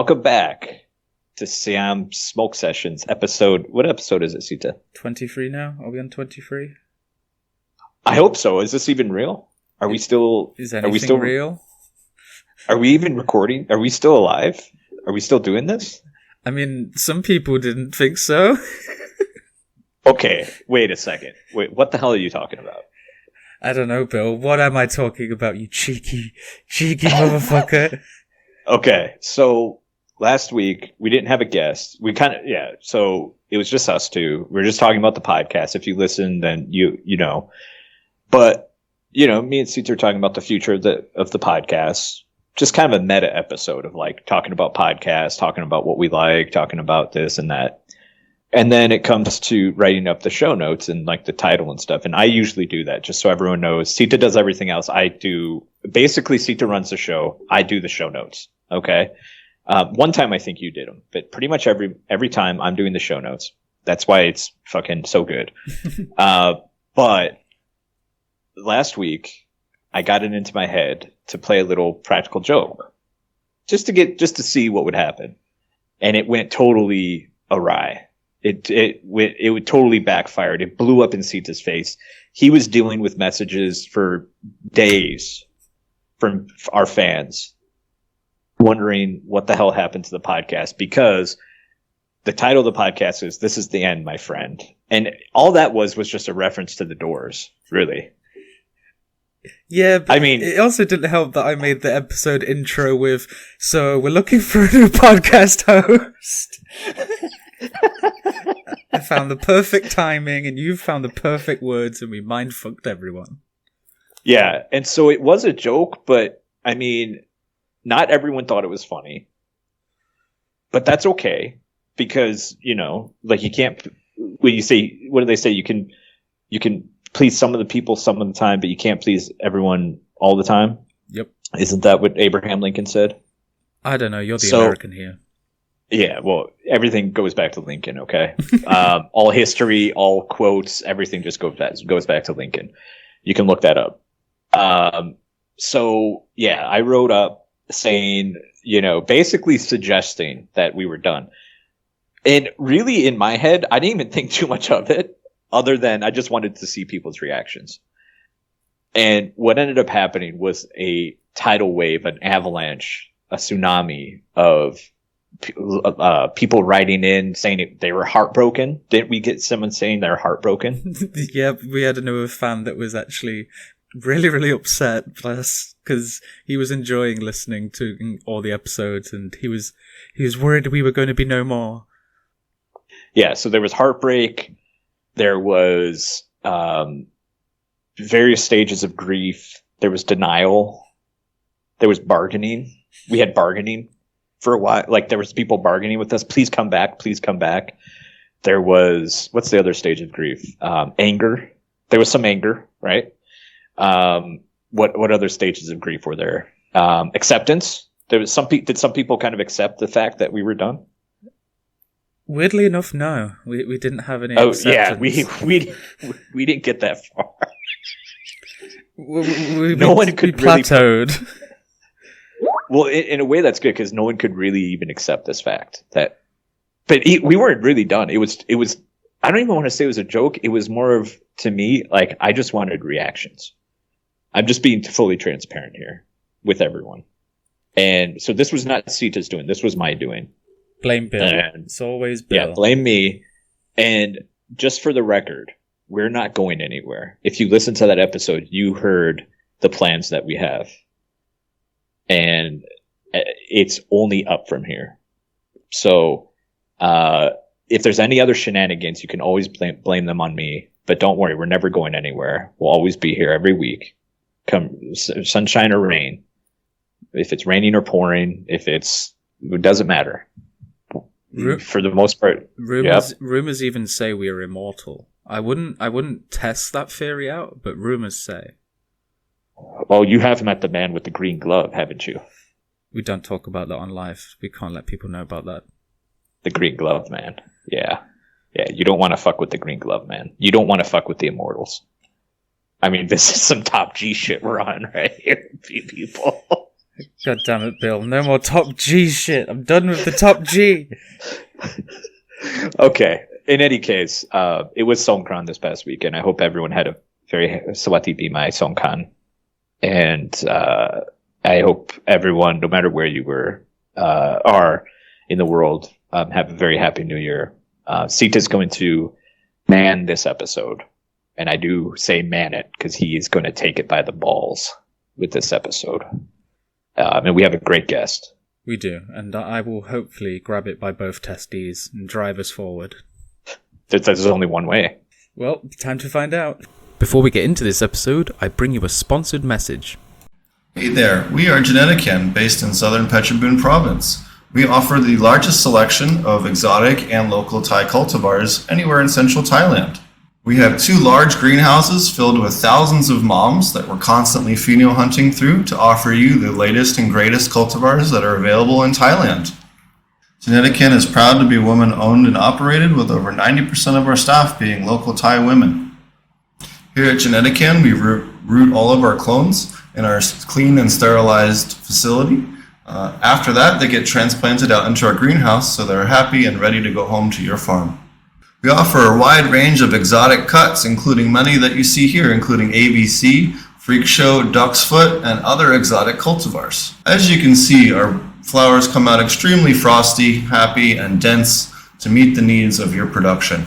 Welcome back to Siam Smoke Sessions episode. What episode is it, Sita? 23 now? Are we on 23? I hope so. Is this even real? Are we still? Is anything real? Are we even recording? Are we still alive? Are we still doing this? I mean, some people didn't think so. Okay, wait a second. Wait, what the hell are you talking about? I don't know, Bill. What am I talking about, you cheeky motherfucker? Okay, so last week we didn't have a guest. So it was just us two. We were just talking about the podcast. If you listen, then you know. But, me and Sita are talking about the future of the podcast. Just kind of a meta episode of like talking about podcasts, talking about what we like, talking about this and that. And then it comes to writing up the show notes and like the title and stuff. And I usually do that just so everyone knows. Sita does everything else. Basically Sita runs the show. I do the show notes. Okay. One time I think you did them, but pretty much every time I'm doing the show notes. That's why it's fucking so good. But last week I got it into my head to play a little practical joke just to see what would happen. And it went totally awry. It totally backfired. It blew up in Sita's face. He was dealing with messages for days from our fans wondering what the hell happened to the podcast, because the title of the podcast is "This is the End, My Friend." And all that was just a reference to the Doors, really. Yeah, but I mean, it also didn't help that I made the episode intro with, "So we're looking for a new podcast host." I found the perfect timing, and you found the perfect words, and we mind-fucked everyone. Yeah, and so it was a joke, but, I mean, not everyone thought it was funny. But that's okay, because, like you can't... When you say... What do they say? You can please some of the people some of the time, but you can't please everyone all the time? Yep. Isn't that what Abraham Lincoln said? I don't know. You're the American here. Yeah, well, everything goes back to Lincoln, okay? All history, all quotes, everything just goes back to Lincoln. You can look that up. So, yeah, I wrote up saying, basically suggesting that we were done. And really, in my head, I didn't even think too much of it, other than I just wanted to see people's reactions. And what ended up happening was a tidal wave, an avalanche, a tsunami of people writing in saying they were heartbroken. Didn't we get someone saying they're heartbroken? Yeah, we had another fan that was actually really, really upset, plus, because he was enjoying listening to all the episodes, and he was worried we were going to be no more. Yeah, so there was heartbreak. There was various stages of grief. There was denial. There was bargaining. We had bargaining for a while. Like, there was people bargaining with us. Please come back. Please come back. There was, what's the other stage of grief? Anger. There was some anger, right? What other stages of grief were there? Acceptance. There was did some people kind of accept the fact that we were done? Weirdly enough, no. We didn't have any acceptance. Yeah, we didn't get that far. No one could plateaued. Really... Well, in a way, that's good, because no one could really even accept this fact. But we weren't really done. It was. I don't even want to say it was a joke. It was more of, to me, like, I just wanted reactions. I'm just being fully transparent here with everyone. And so this was not Sita's doing. This was my doing. Blame Bill. It's always Bill. Yeah, blame me. And just for the record, we're not going anywhere. If you listen to that episode, you heard the plans that we have. And it's only up from here. So if there's any other shenanigans, you can always blame them on me. But don't worry, we're never going anywhere. We'll always be here every week. Come sunshine or rain. If it's raining or pouring, it doesn't matter. For the most part. Rumors even say we are immortal. I wouldn't test that theory out, but rumors say. Well, you have met the man with the green glove, haven't you? We don't talk about that on live. We can't let people know about that. The green glove man. Yeah. Yeah, you don't want to fuck with the green glove man. You don't want to fuck with the immortals. I mean, this is some top G shit we're on right here, people. God damn it, Bill. No more top G shit. I'm done with the top G. Okay. In any case, it was Songkran this past week, and I hope everyone had a very Swati Bimai Songkran. And I hope everyone, no matter where you are in the world, have a very happy New Year. Sita's going to man this episode. And I do say man it because he is going to take it by the balls with this episode. And we have a great guest. We do. And I will hopefully grab it by both testes and drive us forward. There's only one way. Well, time to find out. Before we get into this episode, I bring you a sponsored message. Hey there, we are Genetican, based in southern Phetchabun province. We offer the largest selection of exotic and local Thai cultivars anywhere in central Thailand. We have 2 large greenhouses filled with thousands of moms that we're constantly pheno hunting through to offer you the latest and greatest cultivars that are available in Thailand. Genetican is proud to be woman-owned and operated, with over 90% of our staff being local Thai women. Here at Genetican, we root all of our clones in our clean and sterilized facility. After that, they get transplanted out into our greenhouse so they're happy and ready to go home to your farm. We offer a wide range of exotic cuts, including many that you see here, including ABC, Freak Show, Duck's Foot, and other exotic cultivars. As you can see, our flowers come out extremely frosty, happy, and dense to meet the needs of your production.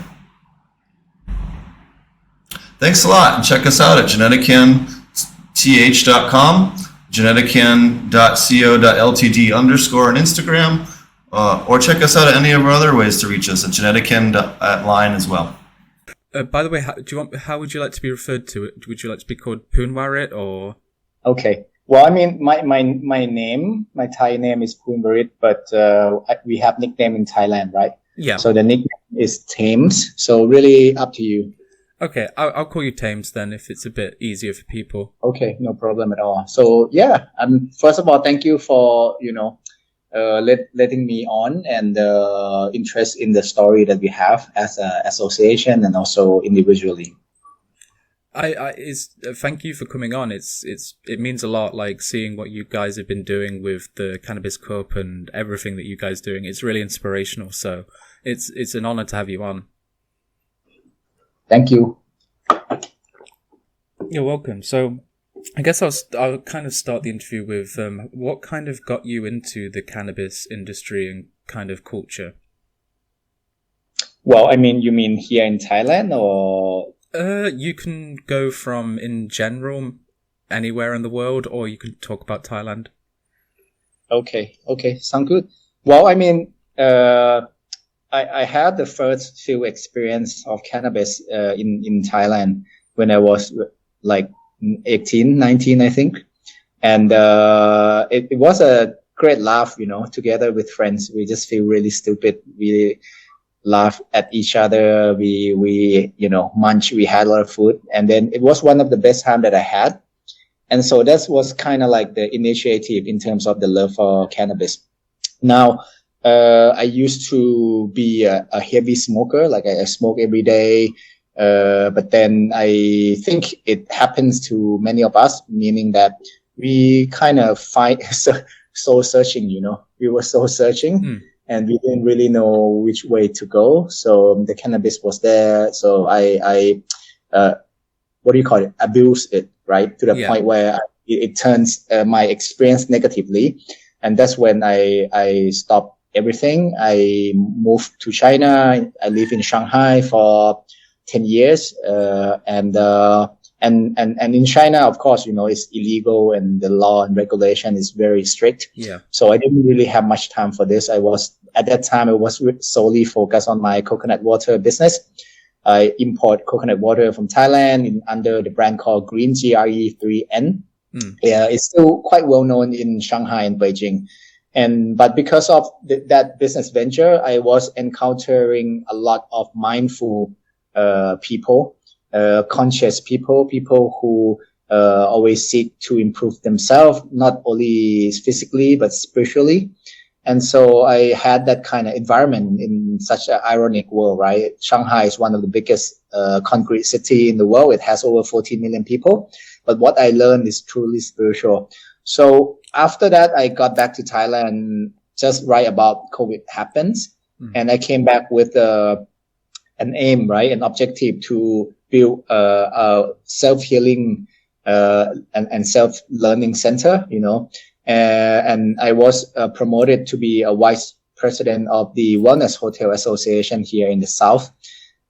Thanks a lot, and check us out at geneticanth.com, genetican.co.ltd_ on Instagram, or check us out at any of our other ways to reach us at genetican@line as well. By the way, how would you like to be referred to? Would you like to be called Poonwarit or? Okay. Well, I mean, my name, my Thai name is Poonwarit, but we have nickname in Thailand, right? Yeah. So the nickname is Thames. So really up to you. Okay, I'll call you Thames then, if it's a bit easier for people. Okay, no problem at all. So yeah, first of all, thank you for letting me on and interest in the story that we have as an association and also individually. Thank you for coming on. It means a lot, like seeing what you guys have been doing with the Cannabis Cup and everything that you guys are doing. It's really inspirational. So it's an honor to have you on. Thank you. You're welcome. So I guess I'll kind of start the interview with what kind of got you into the cannabis industry and kind of culture? Well, I mean, you mean here in Thailand or? You can go from in general anywhere in the world, or you can talk about Thailand. Okay, sound good. Well, I mean, I had the first few experience of cannabis in Thailand when I was like 18, 19, I think. And it was a great laugh, together with friends. We just feel really stupid. We laugh at each other. We munch. We had a lot of food. And then it was one of the best time that I had. And so that was kind of like the initiative in terms of the love for cannabis. Now, I used to be a heavy smoker, like I smoke every day. But then I think it happens to many of us, meaning that we kind of find soul searching, we were soul searching and we didn't really know which way to go. So the cannabis was there. So I abuse it, right? To the point where it turns my experience negatively. And that's when I stopped everything. I moved to China. I lived in Shanghai for 10 years. And in China, of course, it's illegal and the law and regulation is very strict. Yeah. So I didn't really have much time for this. At that time, I was solely focused on my coconut water business. I import coconut water from Thailand under the brand called Green GRE3N. Yeah, it's still quite well known in Shanghai and Beijing. But because of that business venture, I was encountering a lot of mindful people, conscious people who always seek to improve themselves, not only physically, but spiritually. And so I had that kind of environment in such an ironic world, right? Shanghai is one of the biggest concrete city in the world. It has over 14 million people. But what I learned is truly spiritual. So after that, I got back to Thailand just right about COVID happens. And I came back with an aim, right? An objective to build a self-healing and self-learning center, and I was promoted to be a vice president of the Wellness Hotel Association here in the South.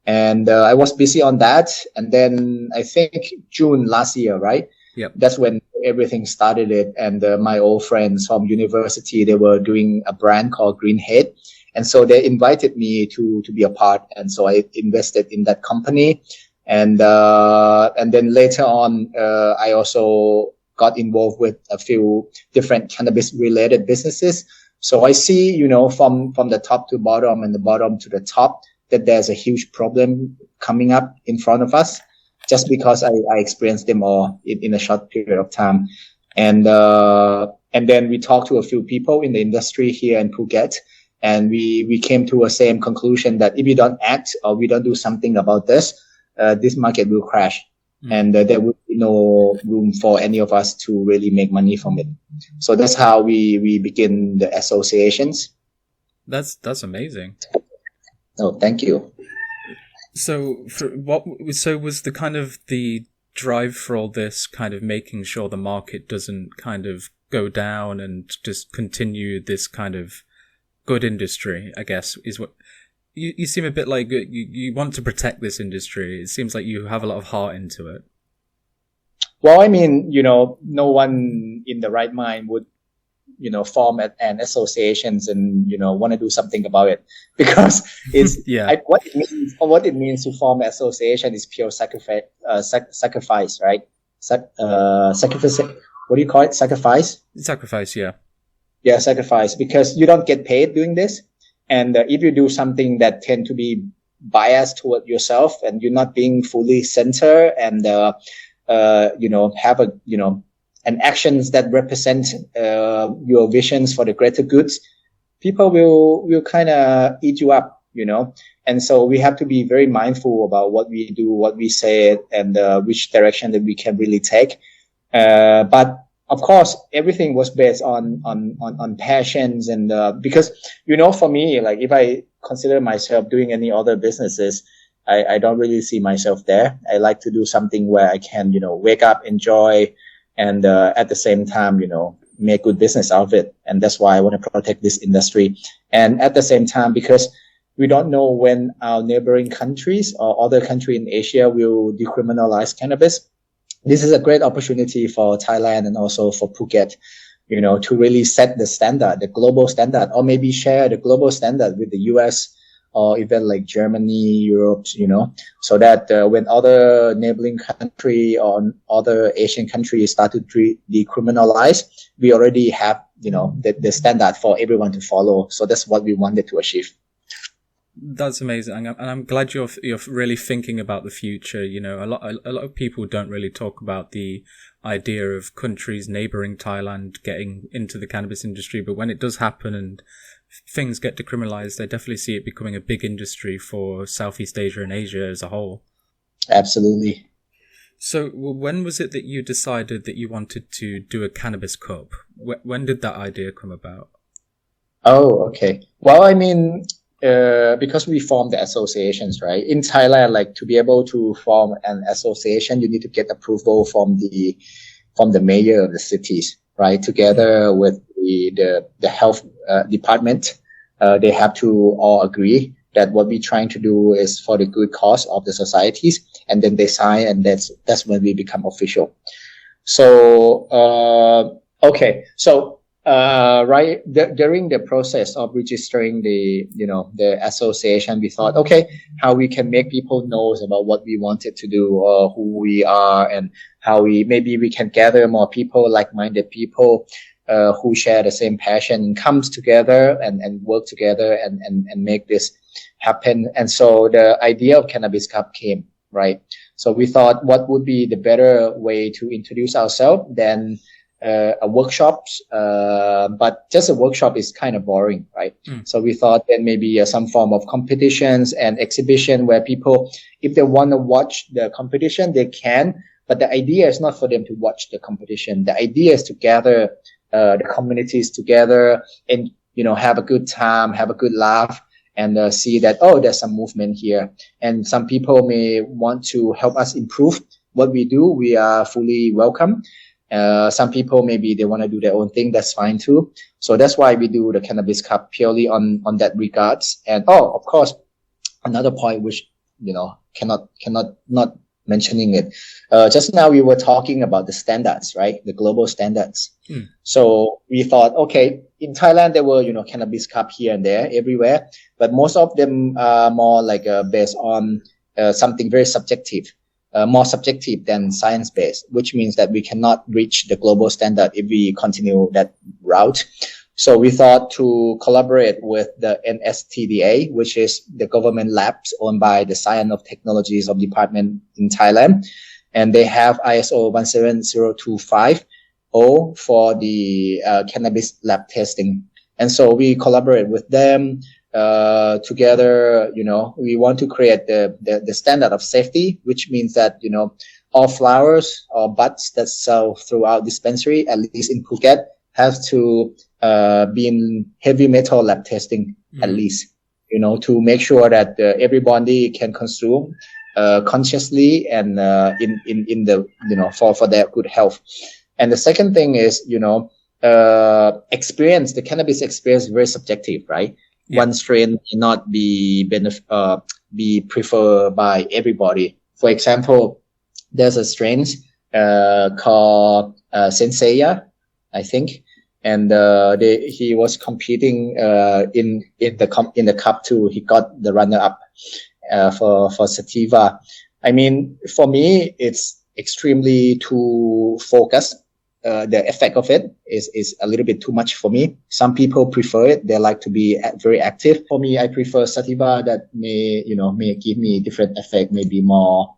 And I was busy on that. And then I think June last year, right? Yep. That's when everything started it. And my old friends from university, they were doing a brand called Greenhead. And so they invited me to be a part. And so I invested in that company. And then later on, I also got involved with a few different cannabis related businesses. So I see, from the top to bottom and the bottom to the top, that there's a huge problem coming up in front of us just because I experienced them all in a short period of time. And then we talked to a few people in the industry here in Phuket. And we came to a same conclusion that if we don't act or we don't do something about this market will crash. And there will be no room for any of us to really make money from it. So that's how we begin the associations. That's amazing. Oh, thank you. So was the kind of the drive for all this kind of making sure the market doesn't kind of go down and just continue this kind of good industry, I guess, is what you seem a bit like you want to protect this industry. It seems like you have a lot of heart into it. Well, I mean, no one in the right mind would, form an associations and, want to do something about it because it's, what it means to form an association is pure sacrifice, right? Sacrifice, what do you call it? Sacrifice? Sacrifice, yeah. Yeah, sacrifice, because you don't get paid doing this. And if you do something that tend to be biased toward yourself and you're not being fully centered and, have an actions that represent, your visions for the greater goods, people will kind of eat you up, And so we have to be very mindful about what we do, what we say, and, which direction that we can really take. But of course, everything was based on passions and, because, for me, like if I consider myself doing any other businesses, I don't really see myself there. I like to do something where I can, wake up, enjoy, and, at the same time, make good business out of it. And that's why I want to protect this industry. And at the same time, because we don't know when our neighboring countries or other country in Asia will decriminalize cannabis. This is a great opportunity for Thailand and also for Phuket, to really set the standard, the global standard, or maybe share the global standard with the US or even like Germany, Europe, so that when other neighboring country or other Asian countries start to decriminalize, we already have, the standard for everyone to follow. So that's what we wanted to achieve. That's amazing, and I'm glad you're really thinking about the future. A lot of people don't really talk about the idea of countries neighboring Thailand getting into the cannabis industry, but when it does happen and things get decriminalized, I definitely see it becoming a big industry for Southeast Asia and Asia as a whole. Absolutely. So, when was it that you decided that you wanted to do a cannabis cup? When did that idea come about? Oh, okay. Well, I mean, because we formed the associations, right? In Thailand, like to be able to form an association, you need to get approval from the mayor of the cities, right? Together with the health department, they have to all agree that what we're trying to do is for the good cause of the societies, and then they sign, and that's when we become official. So okay, so during the process of registering the association, we thought, okay, how we can make people know about what we wanted to do or who we are, and how maybe we can gather more people, like-minded people, who share the same passion, comes together and work together and make this happen. And so the idea of Cannabis Cup came, right? So we thought, what would be the better way to introduce ourselves than a workshops, but just a workshop is kind of boring, right? So we thought then maybe some form of competitions and exhibition where people, if they want to watch the competition, they can, But the idea is not for them to watch the competition. The idea is to gather the communities together and, have a good time, have a good laugh, and see that, there's some movement here. And some people may want to help us improve what we do. We are fully welcome. Some people, maybe they want to do their own thing. That's fine too. So that's why we do the Cannabis Cup purely on that regards. And, of course, another point which, cannot not mentioning it. Just now we were talking about the standards, right? The global standards. So we thought, okay, in Thailand, there were, Cannabis Cup here and there everywhere, but most of them are more like based on something very subjective. More subjective than science-based, which means that we cannot reach the global standard if we continue that route. So we thought to collaborate with the NSTDA, which is the government labs owned by the Science of Technologies of Department in Thailand. And they have ISO 17025 for the cannabis lab testing. And so we collaborate with them. Together, we want to create the standard of safety, which means that, all flowers or buds that sell throughout dispensary, at least in Phuket, have to be in heavy metal lab testing, at least, to make sure that everybody can consume consciously and in the, for their good health. And the second thing is, experience, the cannabis experience is very subjective, right? Yeah. One strain may not be preferred by everybody. For example, there's a strain called Senseiya, I think, and he was competing in the cup too. He got the runner up for sativa. I mean, for me, it's extremely too focused. The effect of it is a little bit too much for me. Some people prefer it. They like to be very active. For me, I prefer sativa that may give me different effect, maybe more,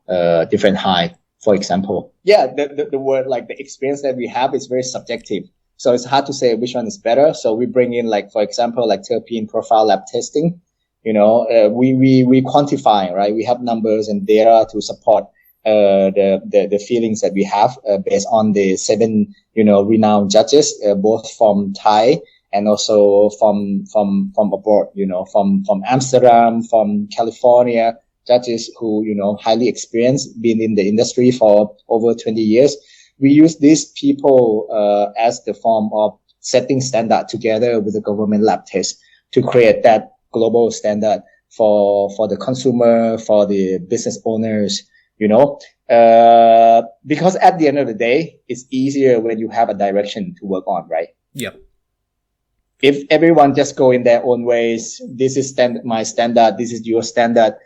different high, for example. Yeah, the word, like the experience that we have is very subjective. So it's hard to say which one is better. So we bring in, like, for example, like terpene profile lab testing. We quantify, right? We have numbers and data to support the feelings that we have based on the 7 renowned judges, both from Thai and also from abroad, from Amsterdam, from California, judges who highly experienced, been in the industry for over 20 years. We use these people as the form of setting standard together with the government lab test to create that global standard for the consumer, for the business owners. Because at the end of the day, it's easier when you have a direction to work on, right? Yeah. If everyone just go in their own ways, this is my standard, this is your standard,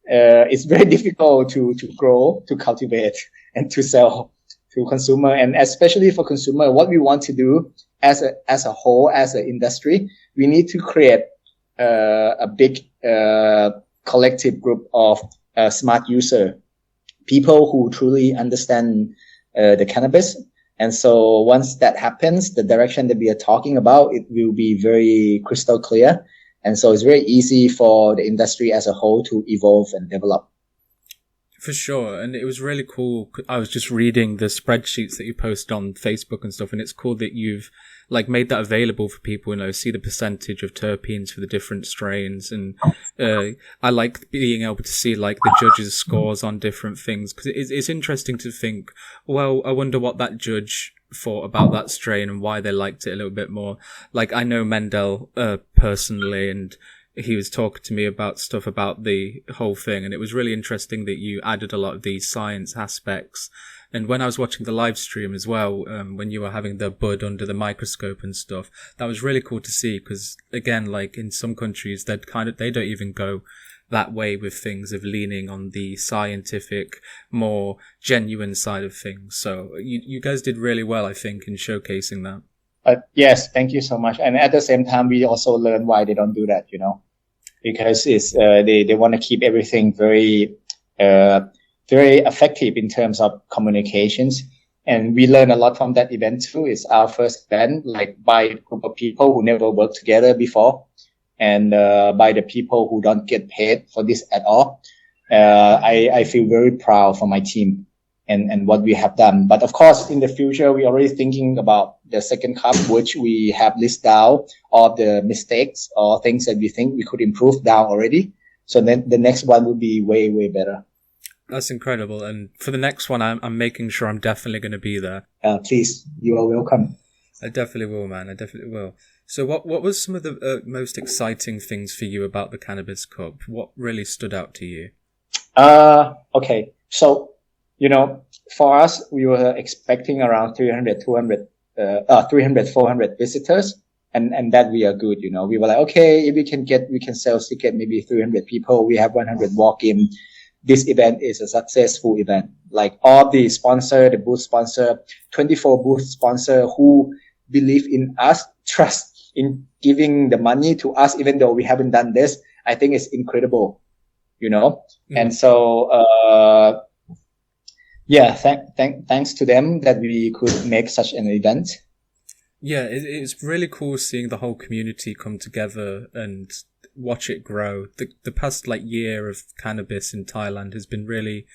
it's very difficult to grow, to cultivate, and to sell to consumer. And especially for consumer, what we want to do as a whole, as an industry, we need to create a big collective group of smart user. People who truly understand the cannabis. And so once that happens, the direction that we are talking about, it will be very crystal clear. And so it's very easy for the industry as a whole to evolve and develop. For sure. And it was really cool. I was just reading the spreadsheets that you post on Facebook and stuff, and it's cool that you've made that available for people, see the percentage of terpenes for the different strains. And I like being able to see the judges' scores on different things, because it's interesting to think, well, I wonder what that judge thought about that strain and why they liked it a little bit more. I know Mendel personally, and he was talking to me about stuff about the whole thing, and it was really interesting that you added a lot of these science aspects. And when I was watching the live stream as well, when you were having the bud under the microscope and stuff, that was really cool to see, because again, in some countries, they don't even go that way with things of leaning on the scientific, more genuine side of things. So you guys did really well, I think, in showcasing that. Yes, thank you so much. And at the same time, we also learn why they don't do that, because it's they want to keep everything very very effective in terms of communications. And we learn a lot from that event too. It's our first event, by a group of people who never worked together before, and by the people who don't get paid for this at all. I feel very proud for my team, and what we have done. But of course, in the future, we're already thinking about the second cup, which we have listed down all the mistakes or things that we think we could improve down already. So then the next one will be way, way better. That's incredible. And for the next one, I'm making sure I'm definitely going to be there. Please, you are welcome. I definitely will, man. I definitely will. So what was some of the most exciting things for you about the Cannabis Cup? What really stood out to you? Okay. So, for us, we were expecting around 300, 400 visitors. And that we are good, we were like, okay, if we can sell ticket, maybe 300 people. We have 100 walk in. This event is a successful event. Like all the sponsor, the booth sponsor, 24 booth sponsor who believe in us, trust in giving the money to us, even though we haven't done this. I think it's incredible, And so, thanks to them that we could make such an event. Yeah, it's really cool seeing the whole community come together and watch it grow. The past year of cannabis in Thailand has been really,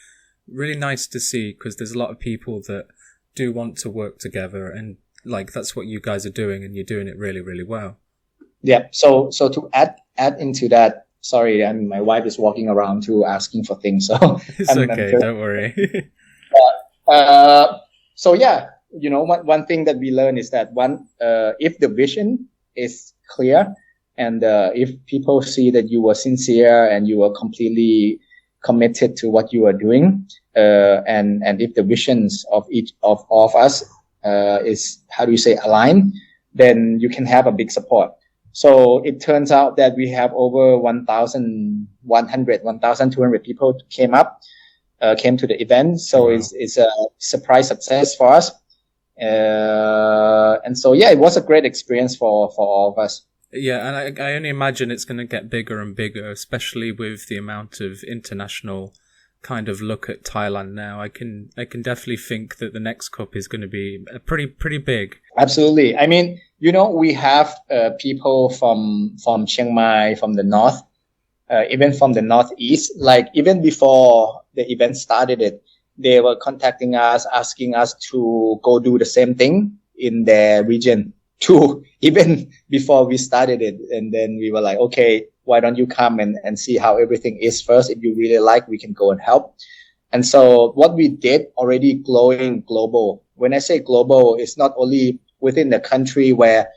really nice to see, because there's a lot of people that do want to work together, and that's what you guys are doing, and you're doing it really, really well. Yeah. So to add into that, sorry, my wife is walking around too asking for things. So it's okay, don't worry. So yeah, one thing that we learned is that if the vision is clear, and if people see that you were sincere and you were completely committed to what you are doing, and if the visions of each of us is, aligned, then you can have a big support. So it turns out that we have over 1,200 people came to the event. So wow. It's a surprise success for us. And so, yeah, it was a great experience for all of us. Yeah, and I only imagine it's going to get bigger and bigger, especially with the amount of international kind of look at Thailand now. I can definitely think that the next cup is going to be pretty big. Absolutely. I mean, we have people from Chiang Mai, from the north, even from the northeast. Even before the event started, they were contacting us, asking us to go do the same thing in their region too, even before we started it. And then we were like, okay, why don't you come and see how everything is first? If you really like, we can go and help. And so what we did already going global. When I say global, it's not only within the country where,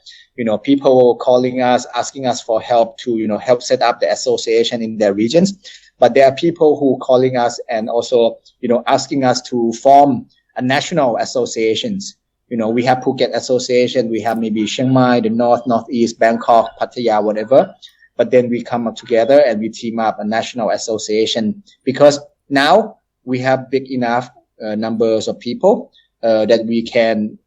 people calling us, asking us for help to, help set up the association in their regions. But there are people who calling us and also, asking us to form a national associations. We have Phuket Association, we have maybe Chiang Mai, the North, Northeast, Bangkok, Pattaya, whatever. But then we come up together and we team up a national association, because now we have big enough numbers of people that we can,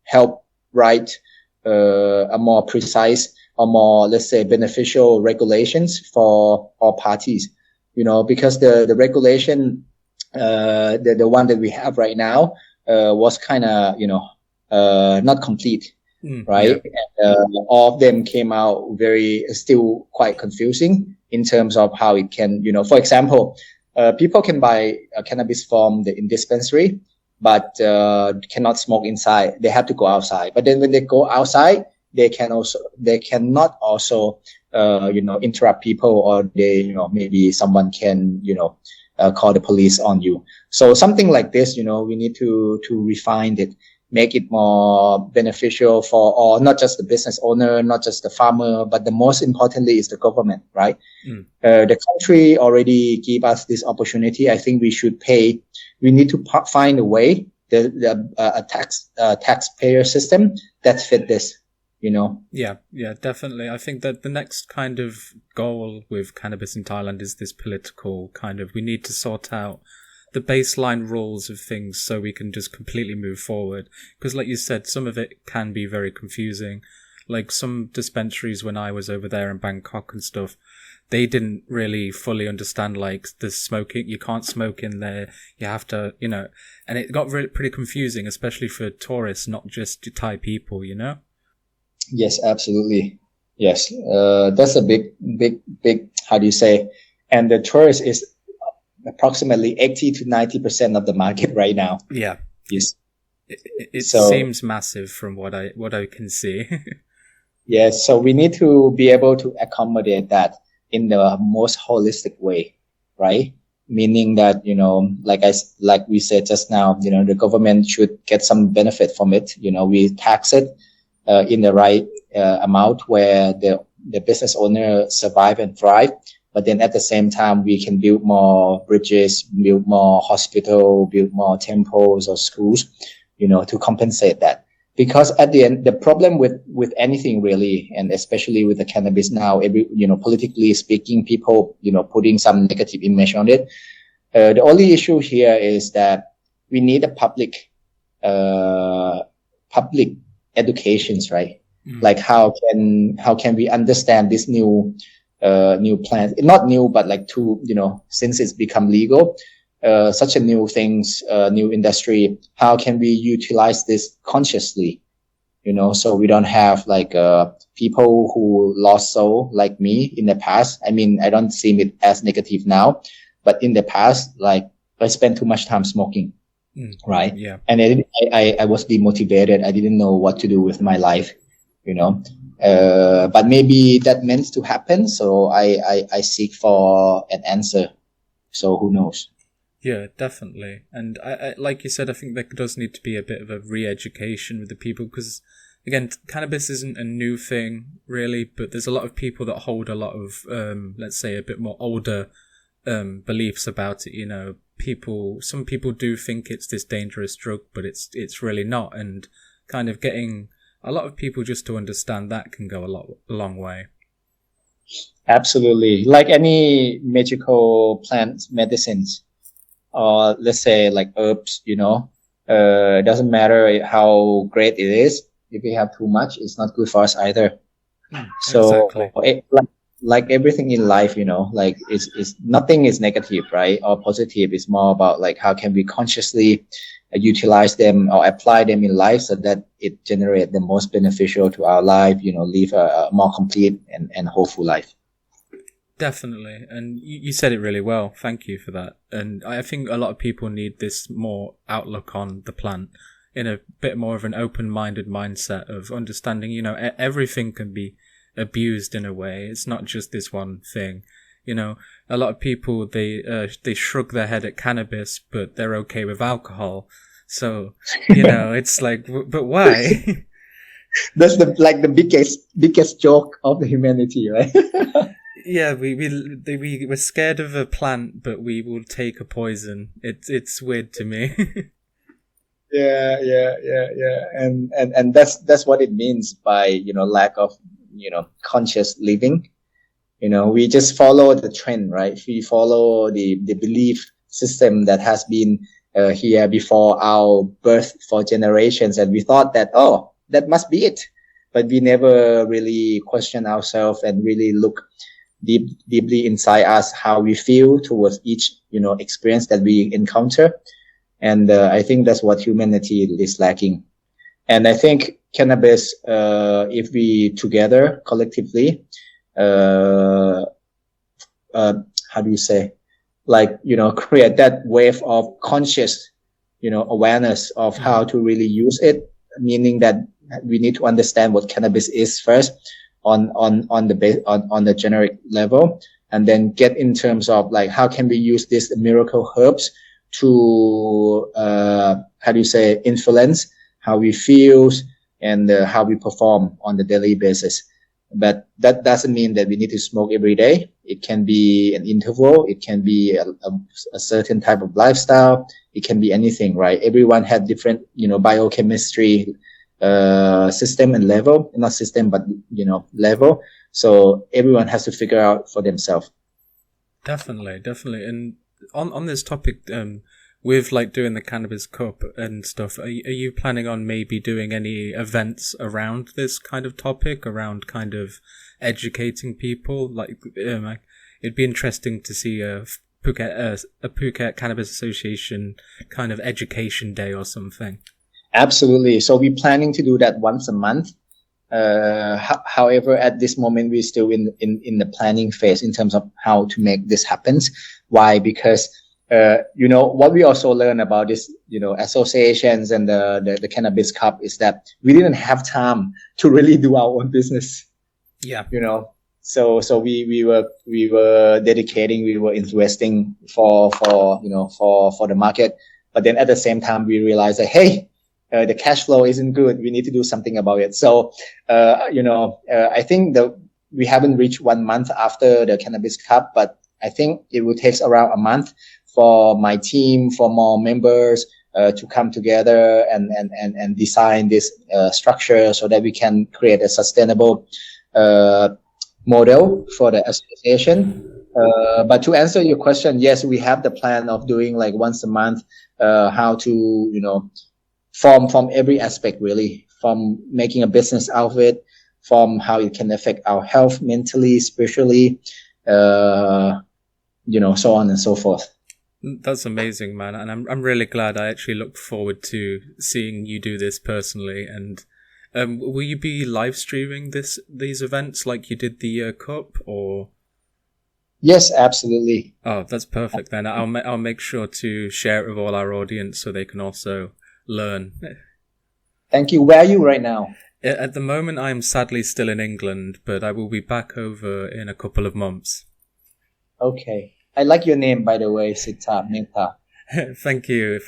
help write a more precise or more, let's say, beneficial regulations for all parties. Because the regulation, the one that we have right now, was kind of, not complete, right? Yeah. And, all of them came out still quite confusing in terms of how it can, for example, people can buy cannabis from in dispensary, but cannot smoke inside. They have to go outside. But then when they go outside, they cannot also, interrupt people, or they, maybe someone can, call the police on you. So something like this, we need to refine it, make it more beneficial for all, not just the business owner, not just the farmer, but the most importantly is the government, right? The country already gave us this opportunity. I think we should pay. We need to find a way, a taxpayer system that fit this. Yeah, definitely. I think that the next kind of goal with cannabis in Thailand is this political we need to sort out the baseline rules of things so we can just completely move forward. Because like you said, some of it can be very confusing. Like some dispensaries when I was over there in Bangkok and stuff, they didn't really fully understand the smoking. You can't smoke in there. You have to, and it got pretty confusing, especially for tourists, not just Thai people, Yes, absolutely. Yes. That's a big, how do you say? And the tourist is approximately 80 to 90% of the market right now. Yeah. Yes. It seems massive from what I can see. Yes. So we need to be able to accommodate that in the most holistic way, right? Meaning that, like we said just now, the government should get some benefit from it. We tax it, in the right, amount where the business owner survive and thrive. But then at the same time, we can build more bridges, build more hospital, build more temples or schools, to compensate that. Because at the end, the problem with anything really, and especially with the cannabis now, politically speaking, people, putting some negative image on it. The only issue here is that we need a public educations, right? Like how can we understand this new plan? Not new, but like since it's become legal, such a new things, new industry. How can we utilize this consciously? So we don't have like people who lost soul like me in the past. I mean, I don't see it as negative now, but in the past, like I spent too much time smoking, right? Yeah. And I was demotivated. I didn't know what to do with my life, but maybe that meant to happen. So I seek for an answer. So who knows? Yeah, definitely. And I like you said, I think there does need to be a bit of a re-education with the people because, again, cannabis isn't a new thing, really, but there's a lot of people that hold a lot of, let's say, a bit more older beliefs about it. Some people do think it's this dangerous drug, but it's really not. And kind of getting a lot of people just to understand that can go a long way. Absolutely. Like any magical plant medicines, or let's say like herbs, it doesn't matter how great it is. If we have too much, it's not good for us either. So exactly. like everything in life, like it's nothing is negative, right? Or positive. It's more about like how can we consciously utilize them or apply them in life so that it generates the most beneficial to our life, live a more complete and hopeful life. Definitely. And you said it really well. Thank you for that. And I think a lot of people need this more outlook on the plant in a bit more of an open-minded mindset of understanding, everything can be abused in a way. It's not just this one thing. A lot of people, they shrug their head at cannabis, but they're okay with alcohol. So, it's like, but why? That's the biggest joke of the humanity, right? Yeah, we're scared of a plant, but we will take a poison. It's weird to me. Yeah. And that's what it means by, lack of, conscious living. We just follow the trend, right? We follow the belief system that has been here before our birth for generations. And we thought that, that must be it. But we never really question ourselves and really look deeply inside us how we feel towards each, experience that we encounter. And I think that's what humanity is lacking. And I think cannabis, if we together collectively, how do you say, create that wave of conscious, awareness of how to really use it, meaning that we need to understand what cannabis is first on the generic level, and then get in terms of like how can we use these miracle herbs to influence how we feel and how we perform on the daily basis. But that doesn't mean that we need to smoke every day. It can be an interval. It can be a certain type of lifestyle. It can be anything, right? Everyone had different, biochemistry system and level, not system, but level. So everyone has to figure out for themselves. Definitely. And on this topic, with like doing the Cannabis Cup and stuff, are you planning on maybe doing any events around this kind of topic, around kind of educating people? Like, it'd be interesting to see a Phuket Cannabis Association kind of education day or something. Absolutely. So we're planning to do that once a month. However, at this moment, we're still in the planning phase in terms of how to make this happen. Why? Because what we also learned about this, associations and the Cannabis Cup is that we didn't have time to really do our own business. Yeah. So we were dedicating, we were investing for the market. But then at the same time, we realized that, hey, the cash flow isn't good. We need to do something about it. So, I think we haven't reached 1 month after the Cannabis Cup, but I think it will take around a month for my team, for more members, to come together and design this, structure so that we can create a sustainable, model for the association. But to answer your question, yes, we have the plan of doing like once a month, how to, from every aspect, really, from making a business out of it, from how it can affect our health mentally, spiritually, so on and so forth. That's amazing, man. And I'm really glad. I actually look forward to seeing you do this personally. And will you be live streaming these events like you did the cup, or? Yes, absolutely. Oh, that's perfect. Then I'll make sure to share it with all our audience so they can also learn. Thank you. Where are you right now? At the moment, I'm sadly still in England, but I will be back over in a couple of months. Okay. I like your name, by the way, Sita Mehta. Thank you.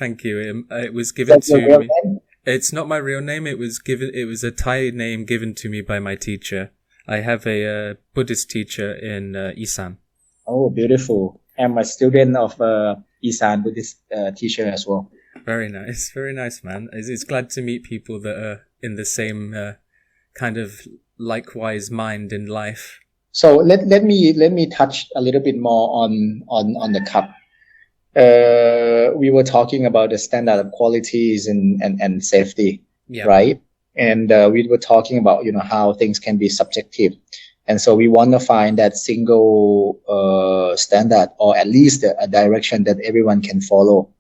It was given to your real me. Name? It's not my real name. It was a Thai name given to me by my teacher. I have a Buddhist teacher in Isan. Oh, beautiful. I'm a student of Isan Buddhist teacher as well. Very nice, man. It's glad to meet people that are in the same kind of likewise mind in life. So let me touch a little bit more on the cup. We were talking about the standard of qualities and safety, yeah. Right? And we were talking about how things can be subjective, and so we want to find that single standard, or at least a direction that everyone can follow.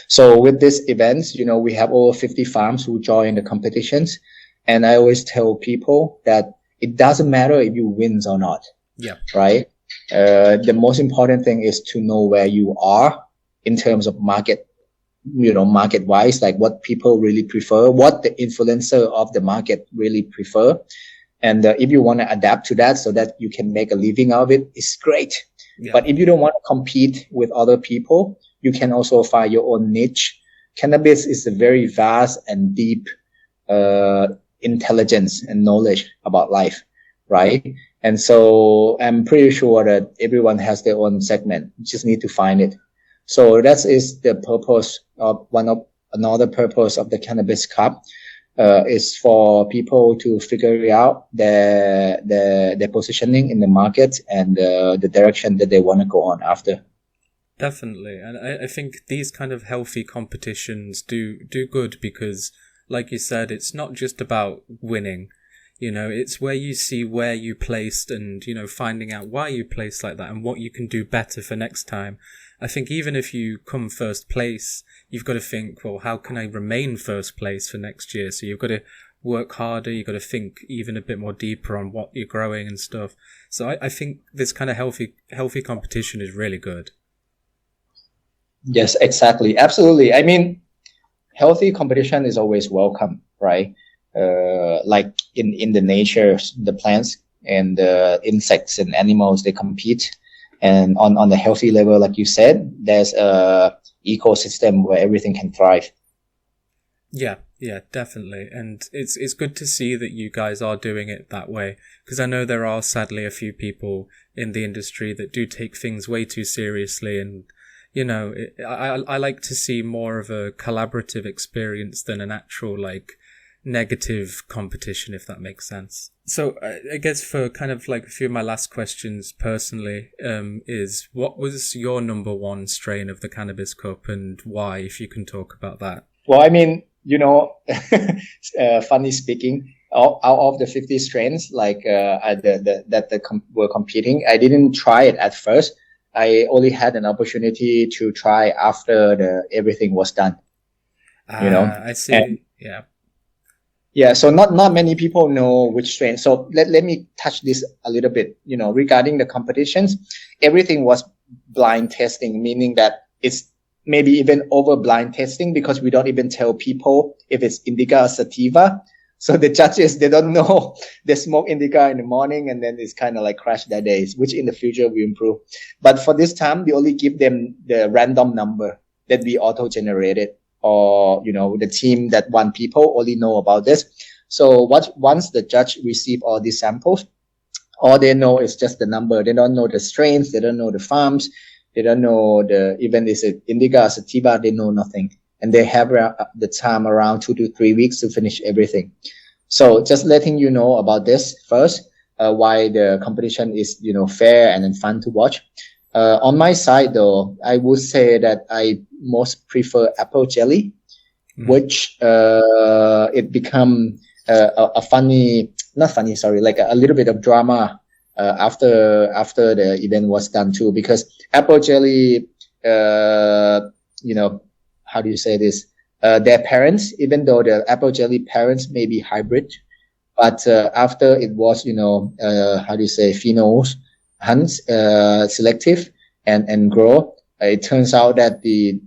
So with these events, we have over 50 farms who join the competitions, and I always tell people that it doesn't matter if you win or not. Yeah. Right. The most important thing is to know where you are in terms of market wise, like what people really prefer, what the influencer of the market really prefer. And if you want to adapt to that so that you can make a living out of it, it's great. Yeah. But if you don't want to compete with other people, you can also find your own niche. Cannabis is a very vast and deep, intelligence and knowledge about life, right? And so I'm pretty sure that everyone has their own segment. You just need to find it. So that is the purpose of another purpose of the Cannabis Cup, is for people to figure out their positioning in the market and the direction that they want to go on after. Definitely. And I think these kind of healthy competitions do good because, like you said, it's not just about winning. It's where you see where you placed and, finding out why you placed like that and what you can do better for next time. I think even if you come first place, you've got to think, well, how can I remain first place for next year? So you've got to work harder. You've got to think even a bit more deeper on what you're growing and stuff. So I think this kind of healthy competition is really good. Yes, exactly. Absolutely. I mean, healthy competition is always welcome, right? Like in the nature, the plants and the insects and animals, they compete. And on the healthy level, like you said, there's a ecosystem where everything can thrive. Yeah, definitely. And it's good to see that you guys are doing it that way, because I know there are sadly a few people in the industry that do take things way too seriously. And, I like to see more of a collaborative experience than an actual negative competition, if that makes sense. So I guess for kind of a few of my last questions personally, is what was your number one strain of the Cannabis Cup and why, if you can talk about that? Well, I mean, funny speaking, out of the 50 strains, were competing, I didn't try it at first. I only had an opportunity to try after everything was done. I see. Yeah, so not many people know which strain. So let me touch this a little bit. Regarding the competitions, everything was blind testing, meaning that it's maybe even over blind testing because we don't even tell people if it's indica or sativa. So the judges, they don't know. They smoke indica in the morning and then it's kind of like crash their days, which in the future we improve. But for this time, we only give them the random number that we auto-generated, or, the team that one people only know about this. So once the judge receive all these samples, all they know is just the number. They don't know the strains. They don't know the farms. They don't know even is it indica or sativa, they know nothing. And they have the time around 2 to 3 weeks to finish everything. So just letting you know about this first, why the competition is, fair and then fun to watch. On my side though, I would say that I most prefer apple jelly, which, it become, a funny, not funny, sorry, like a little bit of drama, after the event was done too, because apple jelly, how do you say this? Their parents, even though the apple jelly parents may be hybrid, but after it was, how do you say, phenols, hunts, selective and grow, it turns out that the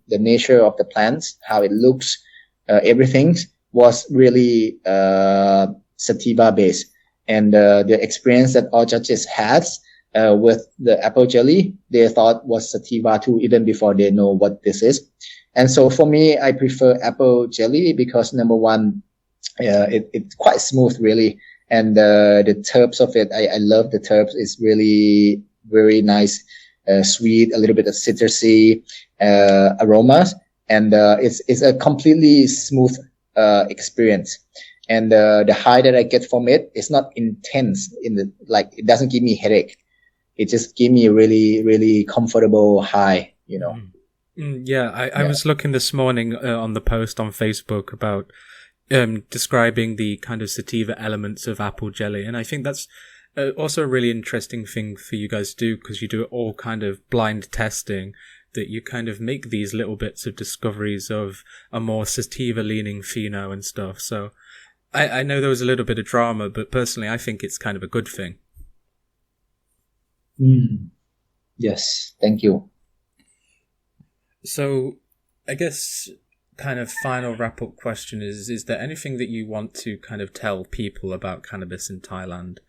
nature of the plants, how it looks, everything was really sativa based, and the experience that all judges had with the apple jelly, they thought was sativa too, even before they know what this is. And so for me, I prefer apple jelly because number one, it's quite smooth really. And, the terps of it, I love the terps. It's really very nice, sweet, a little bit of citrusy, aromas. And, it's a completely smooth, experience. And, the high that I get from it is not intense it doesn't give me headache. It just gave me a really, really comfortable high, I was looking this morning on the post on Facebook about describing the kind of sativa elements of apple jelly, and I think that's also a really interesting thing for you guys to do, because you do it all kind of blind testing, that you kind of make these little bits of discoveries of a more sativa leaning pheno and stuff. So I know there was a little bit of drama, but personally I think it's kind of a good thing. Yes, thank you. So I guess kind of final wrap-up question is there anything that you want to kind of tell people about cannabis in Thailand?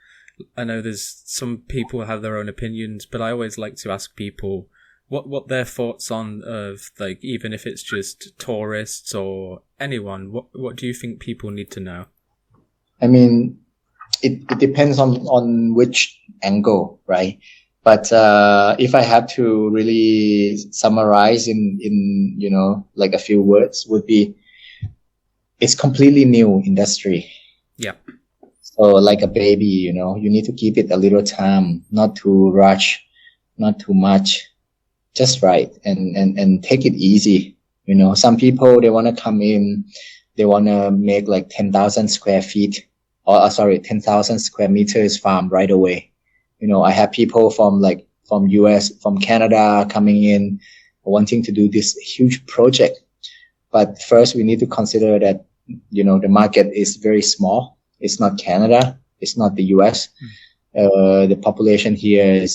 I know there's some people have their own opinions, but I always like to ask people what their thoughts on, of like, even if it's just tourists or anyone, what do you think people need to know? I mean, it depends on which angle, right? But if I have to really summarize in like a few words, would be, it's completely new industry. Yeah. So like a baby, you need to give it a little time, not to rush, not too much, just right, and take it easy. Some people, they want to come in, they want to make like 10,000 square feet, 10,000 square meters farm right away. I have people from US, from Canada coming in, wanting to do this huge project. But first we need to consider that, the market is very small. It's not Canada. It's not the US. The population here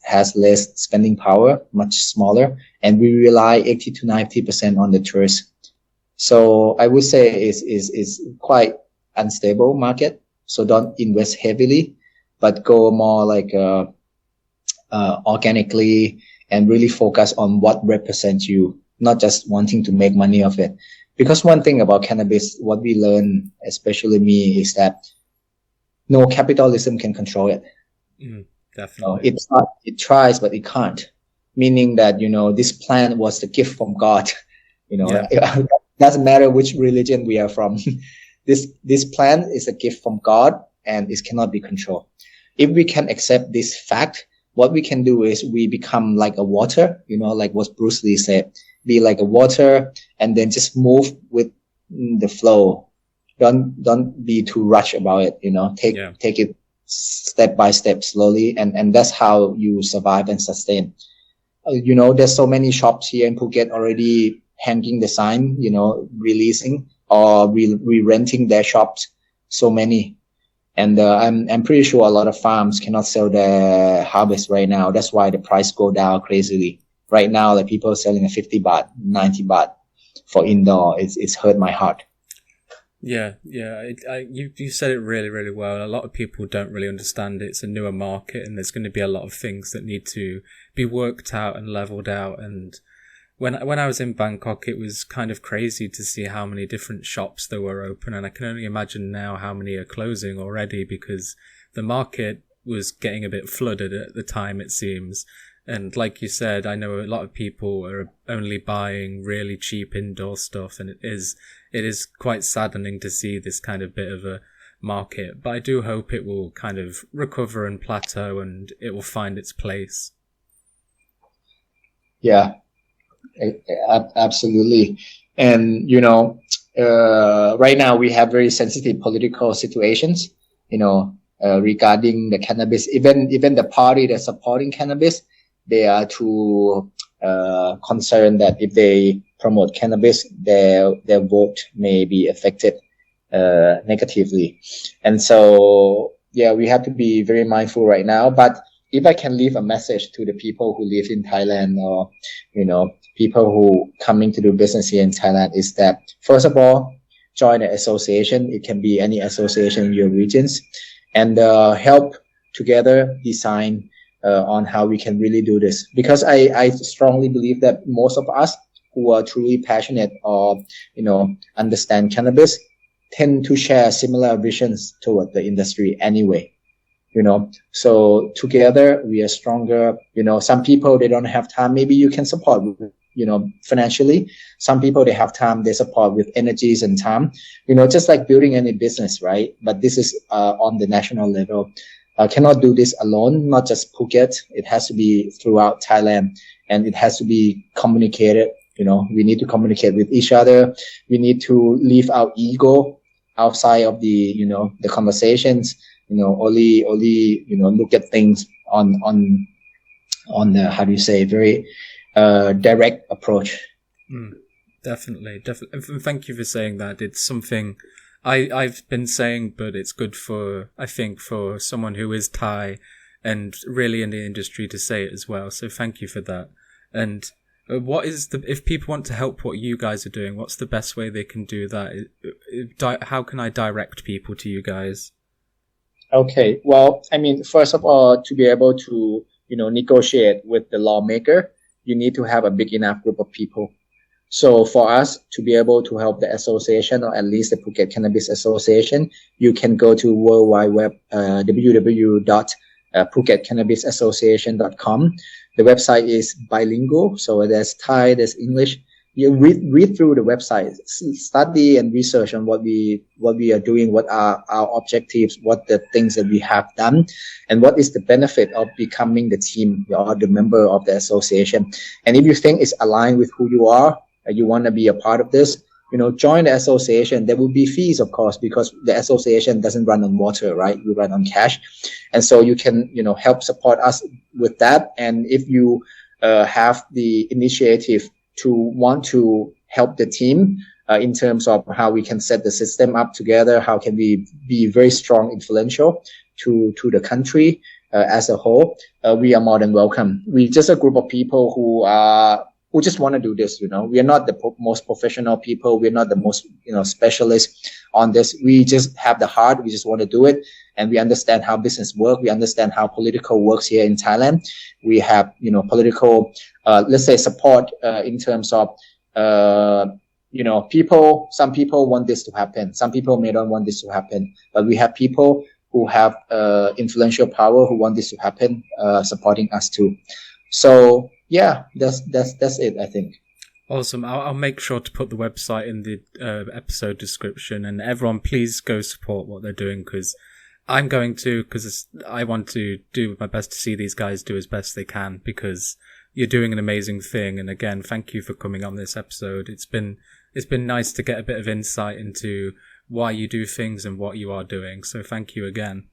has less spending power, much smaller, and we rely 80 to 90% on the tourists. So I would say is quite unstable market. So don't invest heavily, but go more like organically and really focus on what represents you, not just wanting to make money of it. Because one thing about cannabis, what we learn, especially me, is that no capitalism can control it. Definitely. It tries, but it can't. Meaning that, this plant was the gift from God. It doesn't matter which religion we are from. This plant is a gift from God and it cannot be controlled. If we can accept this fact, what we can do is we become like a water, like what Bruce Lee said, be like a water and then just move with the flow. Don't be too rushed about it, take it step by step slowly. And that's how you survive and sustain. There's so many shops here in Phuket already hanging the sign, releasing or re-renting their shops. So many. And I'm pretty sure a lot of farms cannot sell their harvest right now. That's why the price go down crazily. Right now, like people are selling at 50 baht, 90 baht for indoor. It's hurt my heart. Yeah. You said it really, really well. A lot of people don't really understand it. It's a newer market, and there's going to be a lot of things that need to be worked out and leveled out. And when I was in Bangkok, it was kind of crazy to see how many different shops there were open, and I can only imagine now how many are closing already, because the market was getting a bit flooded at the time, it seems. And like you said, I know a lot of people are only buying really cheap indoor stuff, and it is quite saddening to see this kind of bit of a market. But I do hope it will kind of recover and plateau, and it will find its place. Yeah, absolutely. And, right now we have very sensitive political situations, regarding the cannabis. Even the party that's supporting cannabis, they are too concerned that if they promote cannabis, their vote may be affected negatively. And so, yeah, we have to be very mindful right now. But if I can leave a message to the people who live in Thailand, or people who coming to do business here in Thailand, is that first of all, join an association. It can be any association in your regions, and help together design on how we can really do this. Because I strongly believe that most of us who are truly passionate or understand cannabis tend to share similar visions toward the industry anyway. So together we are stronger. Some people, they don't have time. Maybe you can support, financially. Some people, they have time, they support with energies and time, just like building any business, right? But this is on the national level. Cannot do this alone, not just Phuket. It has to be throughout Thailand, and it has to be communicated. We need to communicate with each other. We need to leave our ego outside of the, the conversations. Only look at things on the, how do you say, very direct approach. Definitely. And thank you for saying that. It's something I've been saying, but it's good I think for someone who is Thai and really in the industry to say it as well. So thank you for that. And if people want to help what you guys are doing, what's the best way they can do that? How can I direct people to you guys? Okay. Well, first of all, to be able to, negotiate with the lawmaker, you need to have a big enough group of people. So for us to be able to help the association, or at least the Phuket Cannabis Association, you can go to www.phuketcannabisassociation.com. The website is bilingual, so there's Thai, there's English. You read through the website, study and research on what we are doing, what are our objectives, what the things that we have done, and what is the benefit of becoming the team or the member of the association. And if you think it's aligned with who you are, you want to be a part of this, join the association. There will be fees, of course, because the association doesn't run on water, right? We run on cash. And so you can, help support us with that. And if you have the initiative to want to help the team in terms of how we can set the system up together, how can we be very strong, influential to the country as a whole, we are more than welcome. We're just a group of people who just want to do this. We are not the most professional people. We're not the most, specialists on this. We just have the heart. We just want to do it. And we understand how business works. We understand how political works here in Thailand. We have, political, let's say, support in terms of, people. Some people want this to happen. Some people may not want this to happen. But we have people who have influential power who want this to happen, supporting us too. So yeah, that's it, I think. Awesome. I'll make sure to put the website in the episode description, and everyone please go support what they're doing, because I'm going to, because I want to do my best to see these guys do as best they can, because you're doing an amazing thing. And again, thank you for coming on this episode. It's been nice to get a bit of insight into why you do things and what you are doing. So thank you again.